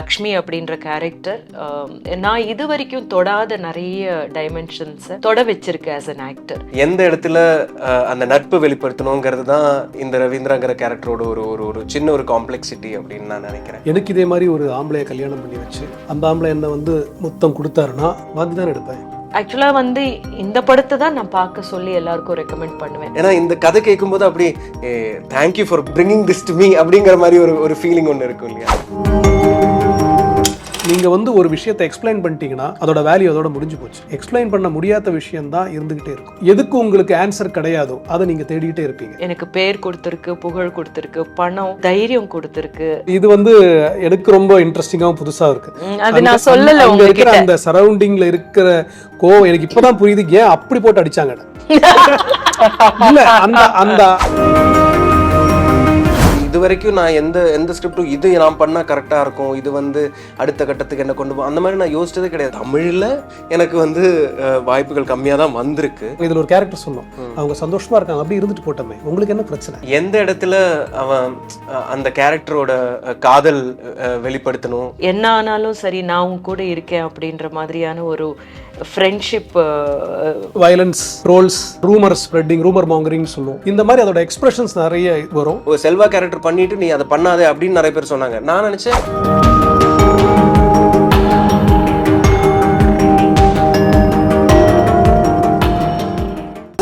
லக்ஷ்மி அப்படின்ற கேரக்டர் நான் இது வரைக்கும் தொடாத நிறைய டைமென்ஷன்ஸை தொட வச்சிருக்கேன் ஆஸ் அன் ஆக்டர். எந்த இடத்துல அந்த நட்பு வெளிப்படுத்தணுங்கிறது தான் இந்த ரவீந்திராங்கிற கேரக்டரோட ஒரு ஒரு ஒரு சின்ன ஒரு காம்ப்ளெக்சிட்டி அப்படின்னு நான் நினைக்கிறேன். எனக்கு இதே மாதிரி ஒரு ஆம்பளையை கல்யாணம் பண்ணி வச்சு அந்த ஆம்பளை என்ன வந்து முத்தம் கொடுத்தாருன்னா வாந்தி தான் எடுப்பேன். ஆக்சுவலாக வந்து இந்த படத்தை தான் நான் பார்க்க சொல்லி எல்லாருக்கும் ரெக்கமெண்ட் பண்ணுவேன். ஏன்னா இந்த கதை கேட்கும்போது அப்படி thank you for bringing this to me அப்படிங்கிற மாதிரி ஒரு ஒரு ஃபீலிங் ஒன்று இருக்கும் இல்லையா? நீங்கள் வந்து ஒரு விஷயத்தை எக்ஸ்பிளைன் பண்ணிட்டீங்கன்னா அதோட வேல்யூ அதோட முடிஞ்சு போச்சு. எக்ஸ்பிளைன் பண்ண முடியாத விஷயம் தான் இருந்துகிட்டே இருக்கும். எதுக்கு உங்களுக்கு ஆன்சர் கிடையாதோ அதை நீங்கள் தேடிக்கிட்டே இருப்பீங்க. எனக்கு பேர் கொடுத்துருக்கு, புகழ் கொடுத்துருக்கு, பணம், தைரியம் கொடுத்துருக்கு. இது வந்து எனக்கு ரொம்ப இன்ட்ரெஸ்டிங்காகவும் புதுசாக இருக்கு. அது நான் சொல்லல, இருக்கிற அந்த சரௌண்டிங்ல இருக்கிற கோவம் எனக்கு இப்பதான் புரியுது. ஏன் அப்படி போட்டு அடிச்சாங்க இல்ல அந்த அந்த இது வரைக்கும் நான் எந்த ஸ்கிரிப்டும் இது நான் பண்ணால் கரெக்டாக இருக்கும், இது வந்து அடுத்த கட்டத்துக்கு என்ன கொண்டு அந்த மாதிரி நான் யோசிச்சதே கிடையாது. தமிழில் எனக்கு வந்து வாய்ப்புகள் கம்மியாக தான் வந்திருக்கு. இதில் ஒரு கேரக்டர் சொன்னோம், அவங்க சந்தோஷமா இருக்காங்க, அப்படி இருந்துட்டு போட்டோமே, உங்களுக்கு என்ன பிரச்சனை? எந்த இடத்துல அவன் அந்த கேரக்டரோட காதல் வெளிப்படுத்தணும், என்ன ஆனாலும் சரி நான் உன் கூட இருக்கேன் அப்படின்ற மாதிரியான ஒரு friendship, violence, trolls, rumour spreading, rumour mongering சொல்லுவோம். இந்த மாதிரி அதோட எக்ஸ்பிரஷன்ஸ் நிறைய வரும். ஒரு செல்வா கேரக்டர் பண்ணிட்டு நீ அதை பண்ணாதே அப்படின்னு நிறைய பேர் சொன்னாங்க. நான் நினைச்சேன்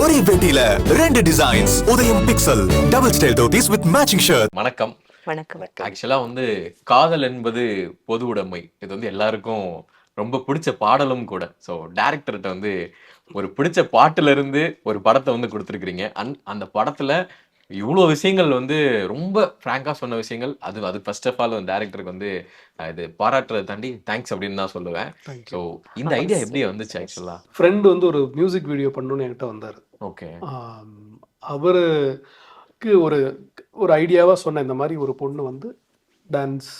ஒரே பேட்டியில 2 டிசைன்ஸ், உதயம் pixel double style dhotis with matching shirt. வணக்கம். வணக்கம். ஆக்சுவலா வந்து காதல் என்பது பொது உடைமை. இது வந்து எல்லாருக்கும் ரொம்ப பிடிச்ச பாடலும் கூட. ஸோ டைரக்டர்கிட்ட வந்து ஒரு பிடிச்ச பாட்டுல இருந்து ஒரு படத்தை வந்து கொடுத்துருக்கிறீங்க. அந்த படத்துல இவ்வளோ விஷயங்கள் வந்து ரொம்ப ஃப்ராங்காக சொன்ன விஷயங்கள். அது ஃபர்ஸ்ட் ஆஃப் ஆல் டைரக்டருக்கு வந்து இது பாராட்டுறதை தாண்டி தேங்க்ஸ் அப்படின்னு தான் சொல்லுவேன். ஸோ இந்த ஐடியா எப்படி வந்துச்சு? ஆக்சுவலா ஃப்ரெண்டு வந்து ஒரு மியூசிக் வீடியோ பண்ணணும்னு என்கிட்ட வந்தார். ஓகே. அவருக்கு ஒரு ஒரு ஐடியாவாக சொன்னேன், இந்த மாதிரி ஒரு பொண்ணு வந்து dance,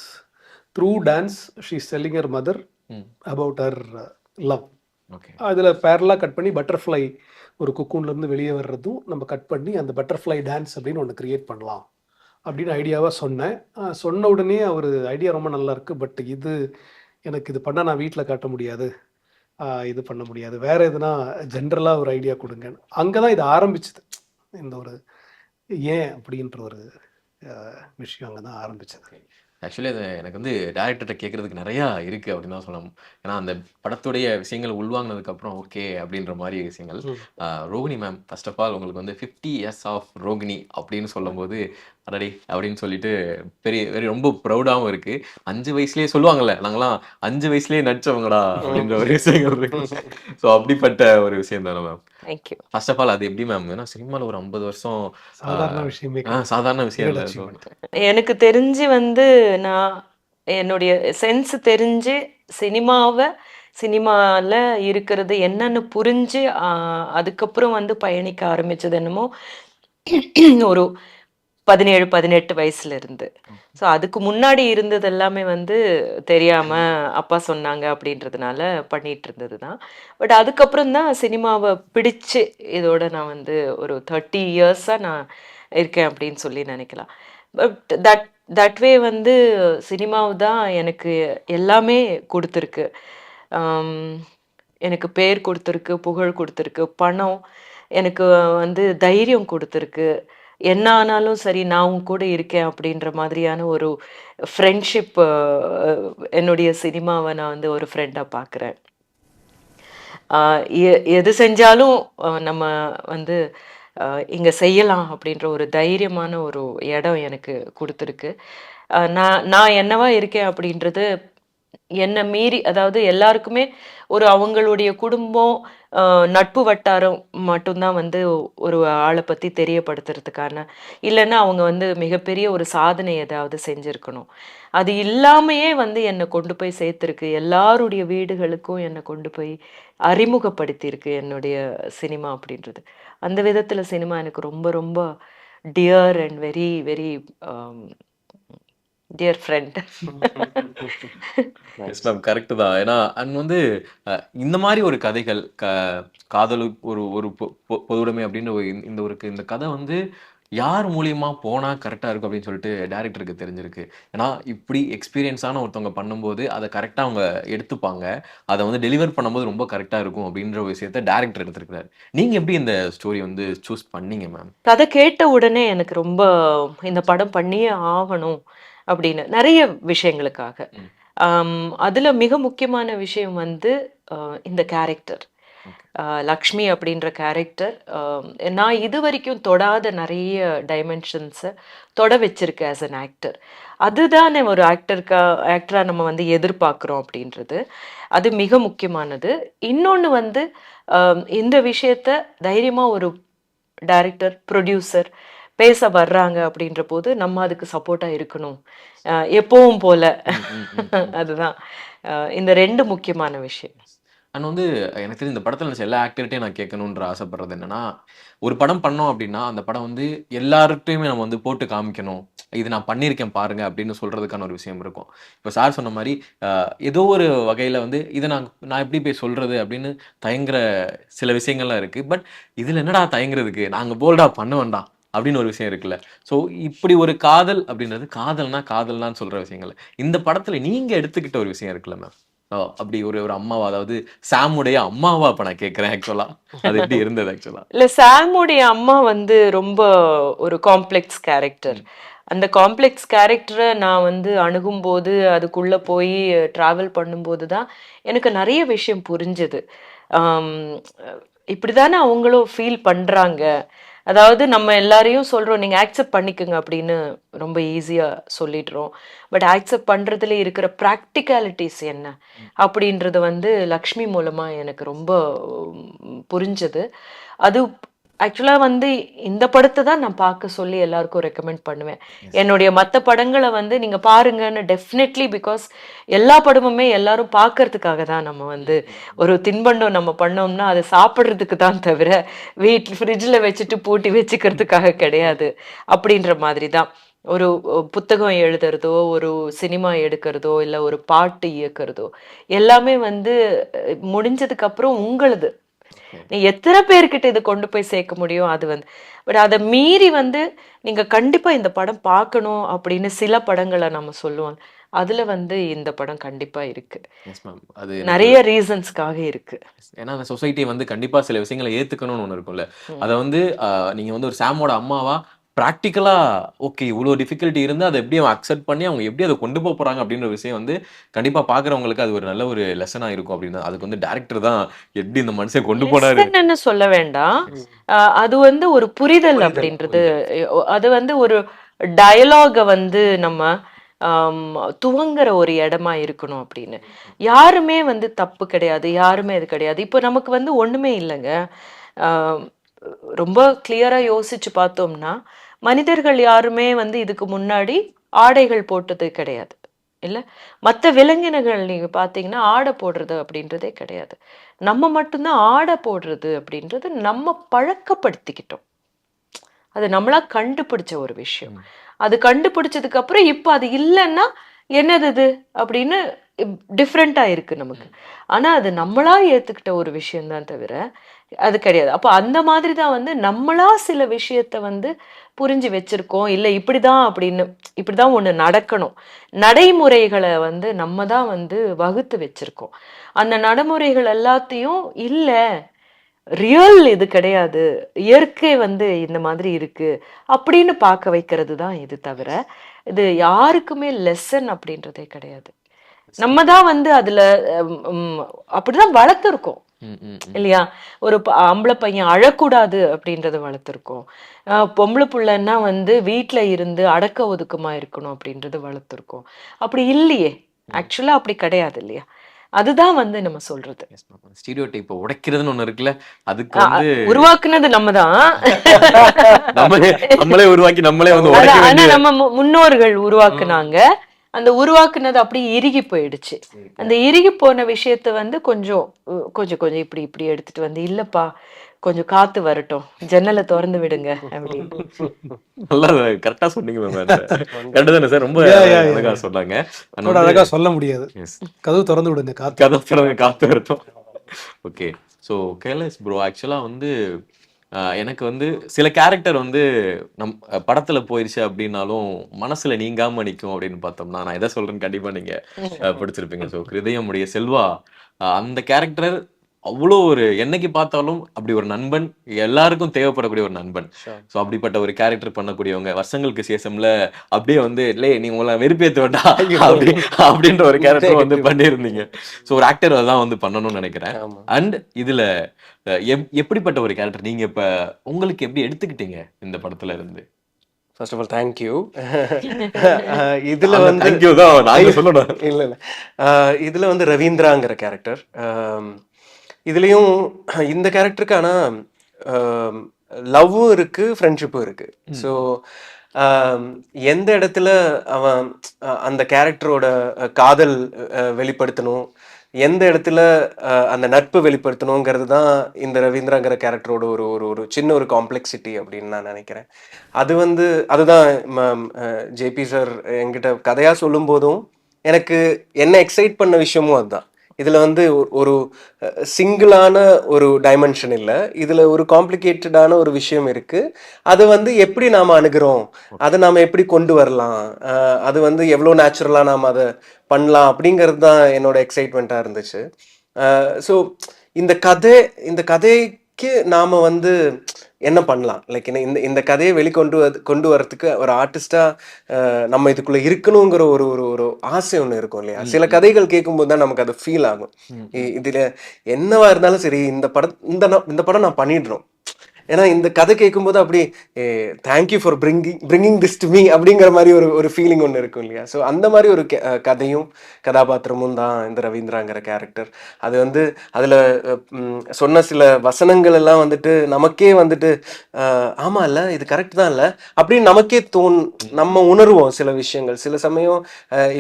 through dance she is telling her mother about her love. அதில் பேரலாக கட் பண்ணி பட்டர்ஃப்ளை ஒரு குக்கூன்லேருந்து வெளியே வர்றதும் நம்ம கட் பண்ணி அந்த பட்டர்ஃப்ளை டான்ஸ் அப்படின்னு ஒன்று க்ரியேட் பண்ணலாம் அப்படின்னு ஐடியாவாக சொன்னேன். சொன்ன உடனே அவர் ஐடியா ரொம்ப நல்லா இருக்குது, பட் இது எனக்கு இது பண்ணால் நான் வீட்டில் காட்ட முடியாது, இது பண்ண முடியாது, வேறு எதுனா ஜென்ரலாக ஒரு ஐடியா கொடுங்க. அங்கே தான் இது ஆரம்பிச்சது. இந்த ஒரு ஏன் அப்படின்ற ஒரு விஷயம் அங்கே தான் ஆரம்பிச்சது. ஆக்சுவலி அது எனக்கு வந்து டேரக்டர்கிட்ட கேட்கறதுக்கு நிறையா இருக்குது அப்படின்னு தான் சொல்லணும். ஏன்னா அந்த படத்துடைய விஷயங்கள் உள்வாங்கினதுக்கப்புறம் ஓகே அப்படின்ற மாதிரி விஷயங்கள். Rohini ma'am, first of all உங்களுக்கு வந்து 50 years ஆஃப் ரோகிணி அப்படின்னு சொல்லும்போது அடடி அப்படின்னு சொல்லிட்டு பெரிய ரொம்ப ப்ரௌடாகவும் இருக்குது. 5 வயசுலேயே சொல்லுவாங்கல்ல, நாங்களாம் 5 வயசுலேயே நடிச்சவங்கடா அப்படின்ற ஒரு விஷயங்கள் இருக்கு. ஸோ அப்படிப்பட்ட ஒரு விஷயம் தானே ma'am? Thank you. First of all அது எப்படி மேம்? ஏன்னா சினிமாவில் ஒரு 50 வருஷம் சாதாரண விஷயமே, சாதாரண விஷயம் இல்லை. எனக்கு தெரிஞ்சு வந்து நான் என்னுடைய சென்ஸ் தெரிஞ்சு சினிமாவில் இருக்கிறது என்னன்னு புரிஞ்சு அதுக்கப்புறம் வந்து பயணிக்க ஆரம்பிச்சது என்னமோ ஒரு 17-18 வயசுல இருந்து. ஸோ அதுக்கு முன்னாடி இருந்தது எல்லாமே வந்து தெரியாம அப்பா சொன்னாங்க அப்படின்றதுனால பண்ணிட்டு இருந்தது தான். பட் அதுக்கப்புறம் தான் சினிமாவை பிடிச்சு இதோட நான் வந்து ஒரு 30 இயர்ஸாக நான் இருக்கேன் அப்படின்னு சொல்லி நினைக்கலாம். பட் தட் வே வந்து சினிமாவு தான் எனக்கு எல்லாமே கொடுத்துருக்கு. எனக்கு பேர் கொடுத்துருக்கு, புகழ் கொடுத்துருக்கு, பணம், எனக்கு வந்து தைரியம் கொடுத்துருக்கு. என்ன ஆனாலும் சரி நான் உன் கூட இருக்கேன் அப்படின்ற மாதிரியான ஒரு ஃப்ரெண்ட்ஷிப். என்னுடைய சினிமாவை நான் வந்து ஒரு ஃப்ரெண்டாக பார்க்குறேன். எது செஞ்சாலும் நம்ம வந்து இங்கே செய்யலாம் அப்படின்ற ஒரு தைரியமான ஒரு இடம் எனக்கு கொடுத்துருக்கு. நான் என்னவா இருக்கேன் அப்படின்றது என்னை மீறி, அதாவது எல்லாருக்குமே ஒரு அவங்களுடைய குடும்பம், நட்பு வட்டாரம் மட்டும்தான் வந்து ஒரு ஆளை பற்றி தெரியப்படுத்துறதுக்கான, இல்லைன்னா அவங்க வந்து மிகப்பெரிய ஒரு சாதனை ஏதாவது செஞ்சுருக்கணும். அது இல்லாமையே வந்து என்னை கொண்டு போய் சேர்த்துருக்கு. எல்லாருடைய வீடுகளுக்கும் என்னை கொண்டு போய் அறிமுகப்படுத்தியிருக்கு என்னுடைய சினிமா அப்படின்றது. அந்த விதத்தில் சினிமா எனக்கு ரொம்ப ரொம்ப dear and very very dear friend. Yes ma'am, correct தான். ஏன்னா வந்து இந்த மாதிரி ஒரு கதைகள், காதல் ஒரு ஒரு பொதுவுடைமை அப்படின்ற இந்த கதை வந்து யார் மூலியமா போனா கரெக்டா இருக்கும் அப்படின்னு சொல்லிட்டு டைரக்டருக்கு தெரிஞ்சிருக்கு. ஏன்னா இப்படி எக்ஸ்பீரியன்ஸான ஒருத்தவங்க பண்ணும்போது அதை கரெக்டா அவங்க எடுத்துப்பாங்க. அதை வந்து டெலிவர் பண்ணும்போது ரொம்ப கரெக்டா இருக்கும் அப்படின்ற ஒரு விஷயத்த டைரக்டர் எடுத்திருக்கிறாரு. நீங்க எப்படி இந்த ஸ்டோரி வந்து சூஸ் பண்ணீங்க மேம்? கதை கேட்ட உடனே எனக்கு ரொம்ப இந்த படம் பண்ணியே ஆகணும் அப்படின்னு நிறைய விஷயங்களுக்காக. ம். அதுல மிக முக்கியமான விஷயம் வந்து இந்த கேரக்டர். லக்ஷ்மி அப்படின்ற கேரக்டர் நான் இது வரைக்கும் தொடாத நிறைய டைமென்ஷன்ஸை தொட வச்சிருக்கேன் ஆஸ் அன் ஆக்டர். அதுதானே ஒரு ஆக்டரா நம்ம வந்து எதிர்பார்க்குறோம் அப்படின்றது. அது மிக முக்கியமானது. இன்னொன்று வந்து இந்த விஷயத்த தைரியமா ஒரு டைரக்டர், ப்ரொடியூசர் பேச வர்றாங்க அப்படின்ற போது நம்ம அதுக்கு சப்போர்ட்டா இருக்கணும். எப்பவும் போல. அதுதான் இந்த 2 முக்கியமான விஷயம். அண்ட் வந்து எனக்கு தெரிஞ்ச இந்த படத்துல நடிச்ச எல்லா ஆக்டர்கிட்டையும் நான் கேட்கணுன்ற ஆசைப்படுறது என்னன்னா, ஒரு படம் பண்ணோம் அப்படின்னா, அந்த படம் வந்து எல்லார்கிட்டயுமே நம்ம வந்து போட்டு காமிக்கணும். இது நான் பண்ணியிருக்கேன் பாருங்க அப்படின்னு சொல்றதுக்கான ஒரு விஷயம் இருக்கும். இப்ப சார் சொன்ன மாரி, ஏதோ ஒரு வகையில வந்து இத நான் எப்படி போய் சொல்றது அப்படின்னு தயங்குற சில விஷயங்கள்லாம் இருக்கு. பட் இதுல என்னடா தயங்குறதுக்கு? நாங்க போல்டா பண்ணுவோம்டா அப்படின்னு ஒரு விஷயம் இருக்குல்ல. ஸோ இப்படி ஒரு காதல் அப்படின்றது காதல்னா காதல்னான்னு சொல்ற விஷயங்கள். இந்த படத்துல நீங்க எடுத்துக்கிட்ட ஒரு விஷயம் இருக்குல்ல மேம். அப்படி ஒரு ஒரு அம்மாவா, அதாவது சாமுடைய அம்மாவா இப்ப நான் கேட்கிறேன் ஆக்சுவலா. அது எப்படி இருந்தது ஆக்சுவலா? இல்ல, சாமுடைய அம்மா வந்து ரொம்ப ஒரு காம்ப்ளெக்ஸ் கேரக்டர். அந்த காம்ப்ளெக்ஸ் கேரக்டரை நான் வந்து அணுகும்போது, அதுக்குள்ள போய் டிராவல் பண்ணும்போது தான் எனக்கு நிறைய விஷயம் புரிஞ்சது. ஆம், இப்படிதானே அவங்களும் ஃபீல் பண்றாங்க. அதாவது நம்ம எல்லாரையும் சொல்றோம், நீங்க ஆக்செப்ட் பண்ணிக்கோங்க அப்படின்னு ரொம்ப ஈஸியா சொல்லிடுறோம். பட் ஆக்செப்ட் பண்றதுல இருக்கிற ப்ராக்டிகாலிட்டிஸ் என்ன அப்படின்றது வந்து லக்ஷ்மி மூலமா எனக்கு ரொம்ப புரிஞ்சது. அது ஆக்சுவலா வந்து இந்த படத்தை தான் நான் பார்க்க சொல்லி எல்லாருக்கும் ரெக்கமெண்ட் பண்ணுவேன். என்னுடைய மற்ற படங்களை வந்து நீங்க பாருங்கன்னு டெஃபினெட்லி, பிகாஸ் எல்லா படமுமே எல்லாரும் பார்க்கறதுக்காக தான். நம்ம வந்து ஒரு தின்பண்டம் நம்ம பண்ணோம்னா அதை சாப்பிட்றதுக்கு தான் தவிர வீட்டில் ஃப்ரிட்ஜில் வச்சுட்டு பூட்டி வச்சுக்கிறதுக்காக கிடையாது. அப்படின்ற மாதிரி தான். ஒரு புத்தகம் எழுதுறதோ, ஒரு சினிமா எடுக்கிறதோ, இல்லை ஒரு பாட்டு இயக்கிறதோ, எல்லாமே வந்து முடிஞ்சதுக்கு அப்புறம் உங்களுது. நீ எத்தனை பேர்கிட்ட இதை கொண்டு போய் சேர்க்க முடியும் அது வந்து. பட் அதை மீறி வந்து நீங்க கண்டிப்பா இந்த படம் பார்க்கணும் அப்படின்னு சில படங்களை நம்ம சொல்லுவோம். அதுல வந்து இந்த படம் கண்டிப்பா இருக்கு. Yes ma'am. அது நிறைய ரீசன்ஸ்க்காக இருக்கு. ஏன்னா அந்த சொசைட்டி வந்து கண்டிப்பா சில விஷயங்களை ஏத்துக்கணும்னு ஒண்ணு இருக்கும்ல. ம். அத வந்து நீங்க வந்து ஒரு சாமோட அம்மாவா பிராக்டிகலா ஓகே இவ்ளோ டிஃபிகல்ட்டி இருந்து அத எப்படி அவங்க அக்செப்ட் பண்ணி அவங்க எப்படி அத கொண்டு போறாங்க அப்படின்ற விஷயம் வந்து கண்டிப்பா பார்க்குறவங்களுக்கு அது ஒரு நல்ல ஒரு லெசனா இருக்கும் அப்படின்னு அதுக்கு வந்து டைரக்டர் தான் எப்படி இந்த மனுஷன் கொண்டு போனாரு. லெசன்னு சொல்ல வேண்டாம். அது வந்து ஒரு புரிதல் அப்படின்றது. அது வந்து ஒரு டயலாக வந்து நம்ம துவங்குற ஒரு இடமா இருக்கணும் அப்படின்னு. யாருமே வந்து தப்பு கிடையாது, யாருமே இது கிடையாது. இப்போ நமக்கு வந்து ஒண்ணுமே இல்லைங்க. ஆம், ரொம்ப கிளியரா யோசிச்சு பார்த்தோம்னா, மனிதர்கள் யாருமே வந்து இதுக்கு முன்னாடி ஆடைகள் போட்டது கிடையாது இல்ல. மற்ற விலங்கினங்கள் நீங்க பார்த்தீங்கன்னா ஆடை போடுறது அப்படின்றதே கிடையாது. நம்ம மட்டும்தான் ஆடை போடுறது அப்படின்றது நம்ம பழக்கப்படுத்திக்கிட்டோம். அது நம்மளா கண்டுபிடிச்ச ஒரு விஷயம். அது கண்டுபிடிச்சதுக்கு அப்புறம் இப்போ அது இல்லைன்னா என்னது இது அப்படின்னு டிஃப்ரெண்டா இருக்கு நமக்கு. ஆனா அது நம்மளா ஏத்துக்கிட்ட ஒரு விஷயம் தான் தவிர அது கிடையாது. அப்போ அந்த மாதிரி தான் வந்து நம்மளா சில விஷயத்த வந்து புரிஞ்சு வச்சிருக்கோம். இல்லை இப்படிதான் அப்படின்னு, இப்படிதான் ஒண்ணு நடக்கணும். நடைமுறைகளை வந்து நம்ம தான் வந்து வகுத்து வச்சிருக்கோம். அந்த நடைமுறைகள் எல்லாத்தையும் இல்ல, ரியல் இது கிடையாது, இயற்கை வந்து இந்த மாதிரி இருக்கு அப்படின்னு பார்க்க வைக்கிறது தான் இது தவிர, இது யாருக்குமே லெசன் அப்படின்றதே கிடையாது. நம்ம தான் வந்து அதுல அப்படிதான் வளர்த்துருக்கோம் இல்லையா. ஒரு ஆம்பளை பையன் அழக்கூடாது அப்படின்றத வளர்த்துருக்கோம். பொம்பளை புள்ளன்னா வந்து வீட்டுல இருந்து அடக்க ஒதுக்கமா இருக்கணும் அப்படின்றது வளர்த்துருக்கோம். அப்படி இல்லையே, ஆக்சுவலா அப்படி கிடையாது இல்லையா. அதுதான் வந்து நம்ம சொல்றது. ஸ்டீரியோடைப் உடைக்கிறதுன்னு ஒண்ணு இருக்குல்ல, அதுக்கு வந்து உருவாக்குனது நம்ம தான். நம்மளே உருவாக்கி நம்மளே வந்து உடைக்க ஆனா வேண்டிய நம்ம முன்னோர்கள் உருவாக்குனாங்க. அந்த உருவாக்குனது அப்படியே இறுகி போயிடுச்சு. அந்த இறுகி போன விஷயத்த வந்து கொஞ்சம் கொஞ்சம் கொஞ்சம் இப்படி இப்படி எடுத்துட்டு வந்து, இல்லப்பா கொஞ்சம் காத்து வரட்டும், ஜன்னலை திறந்து விடுங்க அப்படின்னு. நல்லா கரெக்டா சொன்னீங்க மேம். கரெக்ட் தானே சார்? ரொம்ப அழகா சொன்னாங்க. அவ்வளோ அழகா சொல்ல முடியாது. எஸ், கதவு திறந்து விடுங்க, காத்து. கதை சொல்லுங்க காத்து வரட்டும். ஓகே. ஸோ கேர்லெஸ் ப்ரோ ஆக்சுவலா வந்து எனக்கு வந்து சில கேரக்டர் வந்து படத்துல போயிருச்சு அப்படின்னாலும் மனசுல நீங்காம நிற்கும் அப்படின்னு பார்த்தோம்னா, நான் எதை சொல்றேன்னு கண்டிப்பா நீங்க பிடிச்சிருப்பீங்க. ஸோ கிருதயமுடைய செல்வா அந்த கேரக்டர் அவ்வளோ ஒரு என்னைக்கு பார்த்தாலும் அப்படி ஒரு நண்பன், எல்லாருக்கும் தேவைப்படக்கூடிய ஒரு நண்பன். ஸோ அப்படிப்பட்ட ஒரு கேரக்டர் பண்ணக்கூடியவங்க வருஷங்களுக்கு சேஷம்ல அப்படியே வந்து லே நீ உங்களை வெறுப்பேற்ற வேண்டாம் அப்படி அப்படின்ற ஒரு கேரக்டர் வந்து பண்ணியிருந்தீங்க. ஸோ ஒரு ஆக்டர் அதான் வந்து பண்ணணும்னு நினைக்கிறேன். அண்ட் இதுல எப்படிப்பட்ட ஒரு கேரக்டர் நீங்க இப்ப உங்களுக்கு எப்படி எடுத்துக்கிட்டீங்க இந்த படத்துல இருந்து? First of all thank you. இதில் வந்து தேங்க்யூ தான் நான் சொல்லணும். இல்லை இல்லை இதில் வந்து ரவீந்திராங்கிற கேரக்டர். இதுலேயும் இந்த கேரக்டருக்கு ஆனால் லவ்வும் இருக்குது, ஃப்ரெண்ட்ஷிப்பும் இருக்குது. ஸோ எந்த இடத்துல அவன் அந்த கேரக்டரோட காதல் வெளிப்படுத்தணும், எந்த இடத்துல அந்த நட்பு வெளிப்படுத்தணுங்கிறது தான் இந்த ரவீந்திராங்கிற கேரக்டரோட ஒரு ஒரு ஒரு சின்ன ஒரு காம்ப்ளெக்சிட்டி அப்படின்னு நான் நினைக்கிறேன். அது வந்து அதுதான் ஜேபி சார் என்கிட்ட கதையாக சொல்லும் போதும் எனக்கு என்ன எக்ஸைட் பண்ண விஷயமும் அதுதான். இதில் வந்து ஒரு சிங்கிளான ஒரு டைமென்ஷன் இல்லை, இதில் ஒரு காம்ப்ளிகேட்டடான ஒரு விஷயம் இருக்குது. அதை வந்து எப்படி நாம் அணுகிறோம், அதை நாம் எப்படி கொண்டு வரலாம், அது வந்து எவ்வளோ நேச்சுரலாக நாம் அதை பண்ணலாம் அப்படிங்கிறது தான் என்னோட எக்ஸைட்மெண்ட்டாக இருந்துச்சு. ஸோ இந்த கதைக்கு நாம் வந்து என்ன பண்ணலாம், லைக் இந்த கதையை கொண்டு வரதுக்கு ஒரு ஆர்டிஸ்டாக நம்ம இதுக்குள்ளே இருக்கணுங்கிற ஒரு ஒரு ஒரு ஆசை ஒன்று இருக்கும் இல்லையா. சில கதைகள் கேட்கும்போது தான் நமக்கு அது ஃபீல் ஆகும். இதில் என்னவா இருந்தாலும் சரி, இந்த படம் நான் பண்ணிடுறோம். ஏன்னா இந்த கதை கேட்கும்போது அப்படி thank you for bringing this to me அப்படிங்கிற மாதிரி ஒரு ஃபீலிங் ஒன்று இருக்கும் இல்லையா. ஸோ அந்த மாதிரி ஒரு கதையும் கதாபாத்திரமும் தான் இந்த ரவீந்திராங்கிற கேரக்டர். அது வந்து அதில் சொன்ன சில வசனங்கள் எல்லாம் வந்துட்டு நமக்கே வந்துட்டு ஆமாம் இல்லை இது கரெக்ட் தான் இல்லை அப்படின்னு நமக்கே நம்ம உணர்வோம் சில விஷயங்கள். சில சமயம்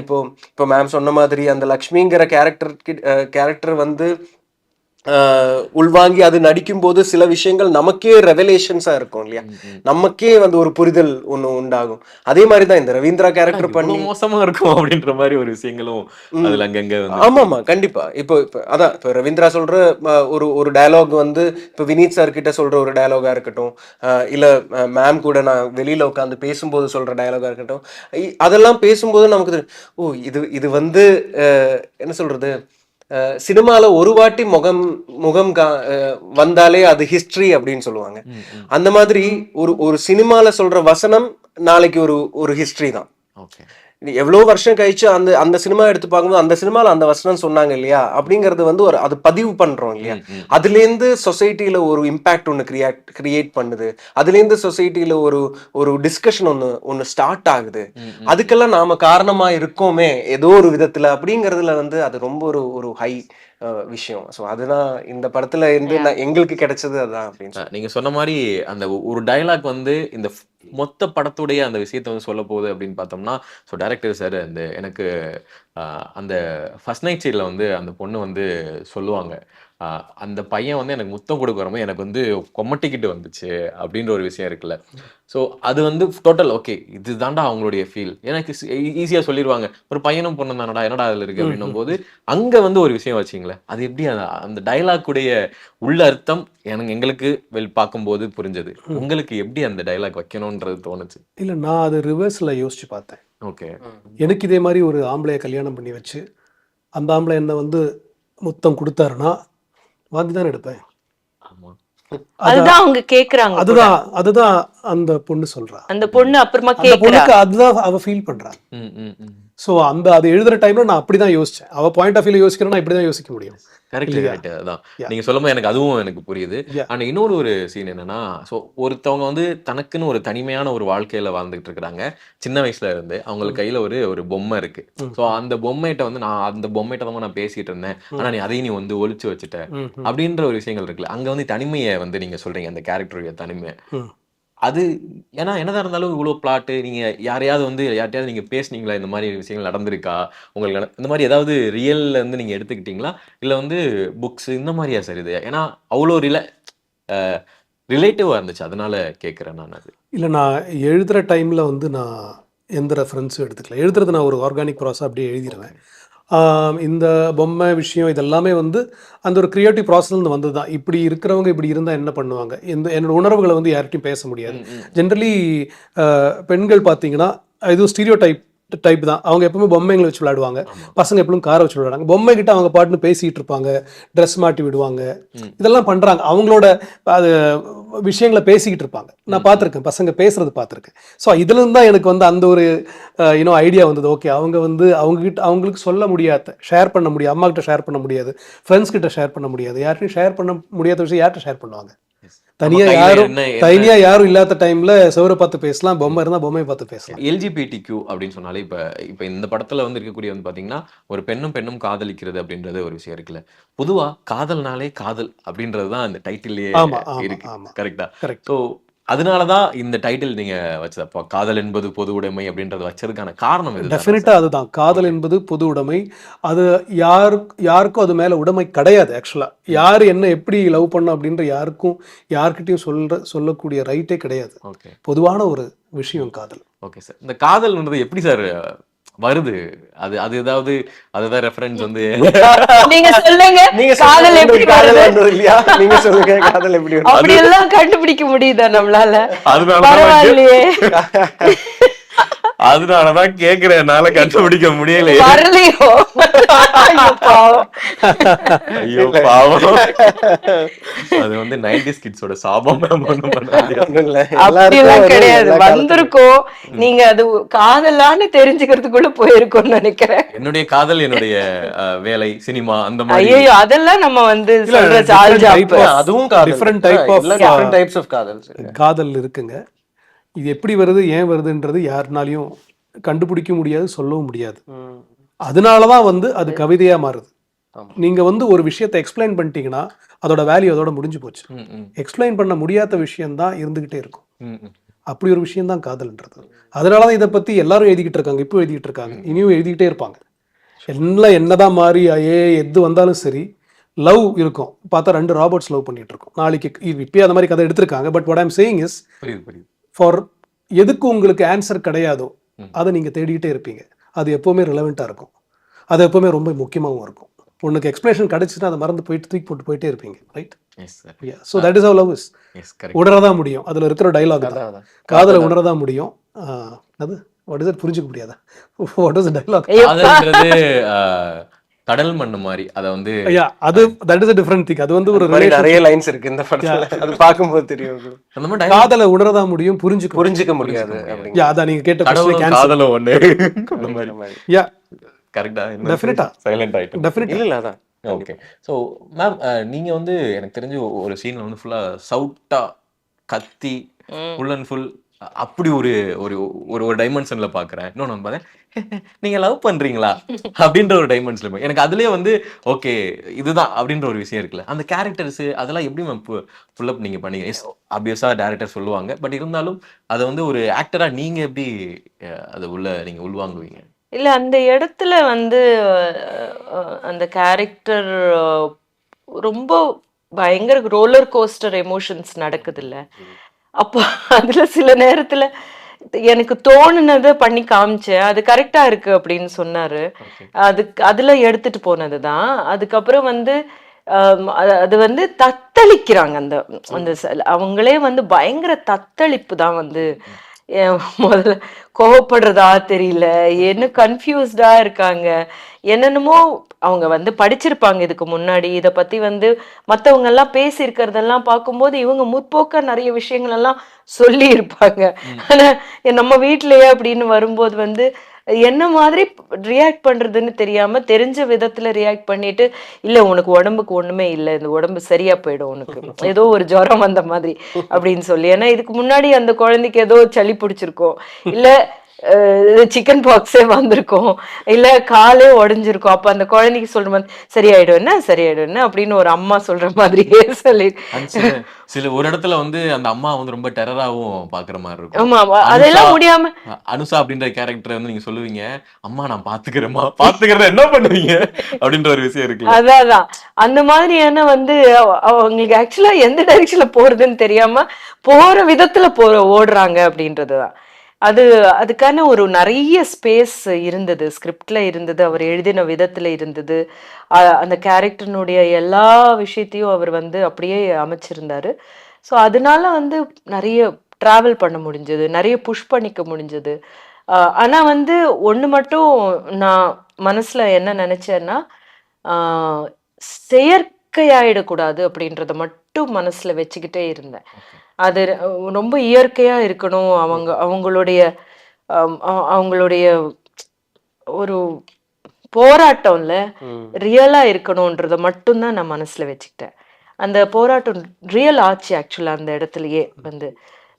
இப்போ மேம் சொன்ன மாதிரி அந்த லக்ஷ்மிங்கிற கேரக்டர் வந்து உள்வாங்கி அது நடிக்கும் போது சில விஷயங்கள் நமக்கே ரெவலேஷன்ஸா இருக்கும் இல்லையா, நமக்கே வந்து ஒரு புரிதல் ஒண்ணு உண்டாகும். அதே மாதிரிதான் இந்த ரவீந்திரா கேரக்டர் பண்ணி மோசமா இருக்கும் அப்படின்ற மாதிரி ஒரு விஷயங்களும் அதுல அங்கங்க. ஆமாமா கண்டிப்பா. இப்போ ரவீந்திரா சொல்ற ஒரு டயலாக் வந்து இப்போ வினீத் சார் கிட்ட சொல்ற ஒரு டயலாகா இருக்கட்டும், இல்ல மேம் கூட நான் வெளியில உட்காந்து பேசும்போது சொல்ற டயலாகா இருக்கட்டும், அதெல்லாம் பேசும்போது நமக்கு இது வந்து என்ன சொல்றது, சினிமால ஒரு வாட்டி முகம் வந்தாலே அது ஹிஸ்டரி அப்படின்னு சொல்லுவாங்க. அந்த மாதிரி ஒரு சினிமால சொல்ற வசனம் நாளைக்கு ஒரு ஹிஸ்டரி தான். எவ்வளோ வருஷம் கழிச்சு அந்த சினிமா எடுத்து பார்க்கும்போது அந்த சினிமாவில் அந்த வசனம் சொன்னாங்க இல்லையா அப்படிங்கிறது வந்து அது பதிவு பண்றோம் இல்லையா. அதுலேருந்து சொசைட்டியில ஒரு இம்பேக்ட் ஒன்று கிரியேட் பண்ணுது, அதுலேருந்து சொசைட்டியில ஒரு டிஸ்கஷன் ஒன்று ஸ்டார்ட் ஆகுது. அதுக்கெல்லாம் நாம காரணமா இருக்கோமே ஏதோ ஒரு விதத்துல அப்படிங்கிறதுல வந்து அது ரொம்ப ஒரு ஹை விஷயம். ஸோ அதுதான் இந்த படத்துல இருந்து எங்களுக்கு கிடைச்சது அதான் அப்படின்னு. நீங்க சொன்ன மாதிரி அந்த ஒரு டயலாக் வந்து இந்த மொத்த படத்துடைய அந்த விஷயத்த வந்து சொல்ல போகுது அப்படின்னு பார்த்தோம்னா, ஸோ டைரக்டர் சார் எனக்கு அந்த ஃபர்ஸ்ட் நைட் சீட்ல வந்து அந்த பொண்ணு வந்து சொல்லுவாங்க, அந்த பையன் வந்து எனக்கு முத்தம் கொடுக்க வரும்போது எனக்கு வந்து கொமட்டிக்கிட்டு வந்துச்சு அப்படின்ற ஒரு விஷயம் இருக்குல்ல. ஸோ அது வந்து டோட்டல் ஓகே இது தாண்டா அவங்களுடைய ஃபீல். எனக்கு ஈஸியாக சொல்லிடுவாங்க ஒரு பையனும் பொண்ணு தானடா என்னடா அதில் இருக்கு அப்படின்னும் போது அங்கே வந்து ஒரு விஷயம் வச்சிங்களேன், அது எப்படி அந்த டைலாக்குடைய உள்ள அர்த்தம் எங்களுக்கு பார்க்கும்போது புரிஞ்சது. உங்களுக்கு எப்படி அந்த டைலாக் வைக்கணும்ன்றது தோணுச்சு? இல்லை, நான் அது ரிவர்ஸில் யோசிச்சு பார்த்தேன். ஓகே, எனக்கு இதே மாதிரி ஒரு ஆம்பளையை கல்யாணம் பண்ணி வச்சு அந்த ஆம்பளை என்ன வந்து முத்தம் கொடுத்தாருன்னா வாந்தி தான் எடுப்பேன். அதுதான் அவங்க கேக்குறாங்க. அதுதான் அந்த பொண்ணு சொல்றா. அந்த பொண்ணு அப்புறமா பொண்ணுக்கு அதுதான் அவ ஃபீல் பண்றா. ஸோ அது எழுதுற டைம்ல நான் அப்படிதான் யோசிச்சேன். அவ பாயிண்ட் ஆஃப் வியூல யோசிக்கிறேன்னா இப்படிதான் யோசிக்க முடியும். கரெக்ட். அதான் நீங்க சொல்லும்போது எனக்கு அதுவும் எனக்கு புரியுது. ஆனா இன்னொரு ஒரு சீன் என்னன்னா, ஸோ ஒருத்தவங்க வந்து தனக்குன்னு ஒரு தனிமையான ஒரு வாழ்க்கையில வாழ்ந்துகிட்டு இருக்கிறாங்க. சின்ன வயசுல இருந்து அவங்களுக்கு கையில ஒரு பொம்மை இருக்கு. ஸோ அந்த பொம்மைகிட்ட வந்து நான் அந்த பொம்மைகிட்ட தான் நான் பேசிட்டு இருந்தேன், ஆனா அதையும் நீ வந்து ஒழிச்சு வச்சுட்ட அப்படின்ற ஒரு விஷயங்கள் இருக்குல்ல. அங்க வந்து தனிமையை வந்து நீங்க சொல்றீங்க, அந்த கேரக்டருடைய தனிமை. அது ஏன்னா என்னதான் இருந்தாலும் இவ்வளோ பிளாட்டு, நீங்க யார்ட்டையாவது நீங்க பேசுனீங்களா, இந்த மாதிரி விஷயங்கள் நடந்திருக்கா உங்களுக்கு, இந்த மாதிரி ஏதாவது ரியல்ல இருந்து நீங்க எடுத்துக்கிட்டீங்களா, இல்ல வந்து புக்ஸ் இந்த மாதிரியா சார் இது? ஏன்னா அவ்வளோ ரிலேட்டிவா இருந்துச்சு, அதனால கேட்குறேன் நான். அது இல்லை, நான் எழுதுகிற டைமில் வந்து நான் எந்த ரெஃபரன்ஸும் எடுத்துக்கல. எழுதுறது நான் ஒரு ஆர்கானிக் ப்ராசஸ் அப்படியே எழுதிடுவேன். இந்த பொம்மை விஷயம் இதெல்லாமே வந்து அந்த ஒரு க்ரியேட்டிவ் ப்ராசஸ்லேருந்து வந்தது தான். இப்படி இருக்கிறவங்க இப்படி இருந்தால் என்ன பண்ணுவாங்க, என்னோட உணர்வுகளை வந்து யார்கிட்டையும் பேச முடியாது. ஜென்ரலி பெண்கள் பார்த்தீங்கன்னா இதுவும் ஸ்டீரியோ டைப் தான். அவங்க எப்பவுமே பொம்மைங்களை வச்சு விளையாடுவாங்க, பசங்க எப்பவும் காரை வச்சு விளையாடுவாங்க. பொம்மை கிட்ட அவங்க பாட்டுன்னு பேசிகிட்டு இருப்பாங்க, ட்ரெஸ் மாட்டி விடுவாங்க, இதெல்லாம் பண்ணுறாங்க. அவங்களோட அது விஷயங்களை பேசிக்கிட்டு இருப்பாங்க. நான் பார்த்துருக்கேன், பசங்க பேசுறது பார்த்துருக்கேன். ஸோ இதுலேருந்து தான் எனக்கு வந்து அந்த ஒரு ஐடியா வந்தது. ஓகே, அவங்க வந்து அவங்களுக்கு சொல்ல முடியாத, ஷேர் பண்ண முடியாது, அம்மா கிட்ட ஷேர் பண்ண முடியாது, ஃப்ரெண்ட்ஸ் கிட்ட ஷேர் பண்ண முடியாது, யார்கிட்டையும் ஷேர் பண்ண முடியாத விஷயம் யார்கிட்ட ஷேர் பண்ணுவாங்க? தனியா யாரும் இல்லாத டைம்ல சௌர பார்த்து பேசலாம், பொம்மை இருந்தா பொம்மையை பார்த்து பேசலாம். LGBTQ அப்படின்னு சொன்னாலே இப்ப இந்த படத்துல வந்து இருக்கக்கூடிய வந்து பாத்தீங்கன்னா ஒரு பெண்ணும் காதலிக்கிறது அப்படின்றது ஒரு விஷயம் இருக்குல்ல. பொதுவா காதல்னாலே காதல் அப்படின்றதுதான் அந்த டைட்டிலே இருக்கு. கரெக்டா? ஸோ அதனாலதான் இந்த டைட்டில் நீங்க வச்சதப்போ காதல் என்பது பொது உடைமை அப்படின்றத வச்சதுக்கான காரணம் எது? டெஃபினட்டா அதுதான். காதல் என்பது பொது உடைமை. அது யாருக்கும் அது மேல உடைமை கிடையாது. ஆக்சுவலா யாரு என்ன எப்படி லவ் பண்ணும் அப்படின்ற யார்கிட்டயும் சொல்லக்கூடிய ரைட்டே கிடையாது. பொதுவான ஒரு விஷயம் காதல். ஓகே சார், இந்த காதல்ன்றது எப்படி சார் வருது? அது ஏதாவது அதுதான் ரெஃபரன்ஸ் வந்து நீங்க சொல்லுங்க, காதல் எப்படி வருது இல்லையா? நீங்க சொல்லுங்க, காதல் எப்படி வருது? அப்படி எல்லாம் கண்டுபிடிக்க முடியுதா நம்மளால? அதனால பரவாயில்லையே, அதனாலதான் கேக்குறேன், என்னால கண்டுபிடிக்க முடியல. வரலையோ? ஐயோ பாவம். அது வந்து 90s கிட்ஸோட சாபம். அப்படிலாம் கிடையாது, வந்திருக்கோம். நீங்க அது காதலான்னு தெரிஞ்சுக்கிறதுக்குள்ள போயிருக்கோம்னு நினைக்கிறேன். என்னுடைய காதல் என்னுடைய வேலை, சினிமா அந்த மாதிரி. ஐயோ, அதெல்லாம் நம்ம வந்து சொல்ற ஜால்ஜாப்பு. அதுவும் டிஃபரண்ட் டைப்ஸ் ஆஃப் காதல் இருக்குங்க. இது எப்படி வருது, ஏன் வருதுன்றது யாருனாலையும் கண்டுபிடிக்க முடியாது, சொல்லவும் முடியாது. அதனாலதான் வந்து அது கவிதையா மாறுது. நீங்க வந்து ஒரு விஷயத்தை எக்ஸ்பிளைன் பண்ணிட்டீங்கன்னா அதோட வேல்யூ அதோட முடிஞ்சு போச்சு. எக்ஸ்பிளைன் பண்ண முடியாத விஷயம்தான் இருந்துகிட்டே இருக்கும். அப்படி ஒரு விஷயம் தான் காதல்ன்றது. அதனாலதான் இதை பத்தி எல்லாரும் எழுதிக்கிட்டு இருக்காங்க, இப்போ எழுதிக்கிட்டு இருக்காங்க, இனியும் எழுதிக்கிட்டே இருப்பாங்க. எல்லாம் என்னதான் மாறி எது வந்தாலும் சரி, லவ் இருக்கும். பார்த்தா 2 ராபர்ட்ஸ் லவ் பண்ணிட்டு இருக்கோம். நாளைக்கு இப்பயே அந்த மாதிரி கதை எடுத்திருக்காங்க. But what I'm saying is, for எதுக்கு உங்களுக்கு ஆன்சர் கிடையாதோ அதை நீங்கள் தேடிக்கிட்டே இருப்பீங்க. அது எப்போவுமே ரிலவெண்ட்டாக இருக்கும், அது எப்போவுமே ரொம்ப முக்கியமாகவும் இருக்கும். உனக்கு எக்ஸ்பிளேஷன் கிடைச்சுன்னா அதை மறந்து போயிட்டு தூக்கி போட்டு போயிட்டே இருப்பீங்க. Right? So that is how love is. உணரதான் முடியும். அதில் இருக்கிற டைலாக் தான், காதலை உணரதான் முடியும். அது வாட் இஸ் இட், புரிஞ்சுக்க முடியாதா? What is dialogue? கடல் மண்ணு மாதிரி. அத வந்து அது that is a different thing. அது வந்து ஒரு நிறைய லைன்ஸ் இருக்கு இந்த படத்துல, அது பாக்கும்போது தெரியும். அந்த மாதிரி காதலை உணரதா முடியும், புரிஞ்சுக்க முடியாது. அத நீங்க கேட்ட காதல ஒண்ணு அந்த மாதிரி. யா கரெக்ட்டா? டெஃபினட்டா சைலண்ட் ஆயிட்டு. டெஃபினட்டா இல்ல அதான். ஓகே. சோ மேம், நீங்க வந்து எனக்கு தெரிஞ்சு ஒரு சீன்ல வந்து ஃபுல்லா சவுட்டா கத்தி ஃபுல் அண்ட் ஃபுல் அப்படி ஒரு ஒரு ஒரு டைமென்ஷன்ல பாக்குறேன். இன்னொன்னு வந்து பாத்தேன், நீங்க லவ் பண்றீங்களா அப்படின்ற ஒரு டைமென்ஷன்ல எனக்கு அதுலயே வந்து ஓகே இதுதான் அப்படின்ற ஒரு விஷயம் இருக்குல்ல. அந்த கேரக்டர்ஸ் அதெல்லாம் எப்படி மேம் ஃபுல் அப் நீங்க பண்ணீங்க? எஸ், ஆப்வியஸா டைரக்டர் சொல்லுவாங்க, பட் இருந்தாலும் அதை வந்து ஒரு ஆக்டரா நீங்க எப்படி அதை நீங்க உள்வாங்குவீங்க? இல்ல, அந்த இடத்துல வந்து அந்த கேரக்டர் ரொம்ப பயங்கர ரோலர் கோஸ்டர் எமோஷன்ஸ் நடக்குது இல்ல. அப்போ அதுல சில நேரத்துல எனக்கு தோணுனதை பண்ணி காமிச்சேன். அது கரெக்டா இருக்கு அப்படின்னு சொன்னாரு. அதுல எடுத்துட்டு போனதுதான். அதுக்கப்புறம் வந்து அது வந்து தத்தளிக்கிறாங்க. அந்த அந்த அவங்களே வந்து பயங்கர தத்தளிப்பு தான் வந்து. முதல்ல கோவப்படுறதா தெரியல, என்ன கன்ஃபியூஸ்டா இருக்காங்க, என்னென்னமோ அவங்க வந்து படிச்சிருப்பாங்க இதுக்கு முன்னாடி. இதை பத்தி வந்து மற்றவங்க எல்லாம் பேசி இருக்கிறதெல்லாம் பார்க்கும்போது இவங்க முற்போக்கா நிறைய விஷயங்கள் எல்லாம் சொல்லி இருப்பாங்க. ஆனா நம்ம வீட்லயே அப்படின்னு வரும்போது வந்து என்ன மாதிரி ரியாக்ட் பண்றதுன்னு தெரியாம தெரிஞ்ச விதத்துல ரியாக்ட் பண்ணிட்டு, இல்ல உனக்கு உடம்புக்கு ஒண்ணுமே இல்லை, இந்த உடம்பு சரியா போயிடும், உனக்கு ஏதோ ஒரு ஜுரம் வந்த மாதிரி அப்படின்னு சொல்லி. ஏன்னா இதுக்கு முன்னாடி அந்த குழந்தைக்கு ஏதோ சளி பிடிச்சிருக்கும், இல்ல சிக்கன் பாக்ஸே வந்திருக்கும், இல்ல காலே உடஞ்சிருக்கும். அப்ப அந்த குழந்தைக்கு சொல்ற மாதிரி சரியாயிடும் என்ன அப்படின்னு ஒரு அம்மா சொல்ற மாதிரியே சொல்லி சில ஒரு இடத்துல வந்து அந்த அம்மா வந்து ரொம்ப டெரராவும் பாக்குற மாதிரி இருக்கும். ஆமா, அதெல்லாம் முடியாம அனுஷா அப்படின்ற கேரக்டர் வந்து நீங்க சொல்லுவீங்க, அம்மா நான் பாத்துக்கிறேன் என்ன பண்ணுவீங்க அப்படின்ற ஒரு விஷயம் இருக்கு. அதான் அந்த மாதிரியான வந்து அவங்களுக்கு ஆக்சுவலா எந்த டைரக்ஷன்ல போறதுன்னு தெரியாம போற விதத்துல ஓடுறாங்க அப்படின்றதுதான். அதுக்கான ஒரு நிறைய ஸ்பேஸ் இருந்தது, ஸ்கிரிப்ட்ல இருந்தது, அவர் எழுதின விதத்துல இருந்தது. அந்த கேரக்டர்னுடைய எல்லா விஷயத்தையும் அவர் வந்து அப்படியே அமைச்சிருந்தாரு. ஸோ அதனால வந்து நிறைய டிராவல் பண்ண முடிஞ்சது, நிறைய புஷ் பண்ணிக்க முடிஞ்சது. ஆனா வந்து ஒண்ணு மட்டும் நான் மனசுல என்ன நினைச்சேன்னா, ஆஹ் செயற்கையாயிடக்கூடாது அப்படின்றத மட்டும் மனசுல வச்சுக்கிட்டே இருந்தேன். அது ரொம்ப இயற்கையா இருக்கணும். அவங்களுடைய அவங்களுடைய ஒரு போராட்டம்ல ரியலா இருக்கணும்ன்றத மட்டும்தான் நான் மனசுல வச்சுக்கிட்டேன். அந்த போராட்டம் ரியல் ஆச்சு ஆக்சுவலா அந்த இடத்துலயே வந்து.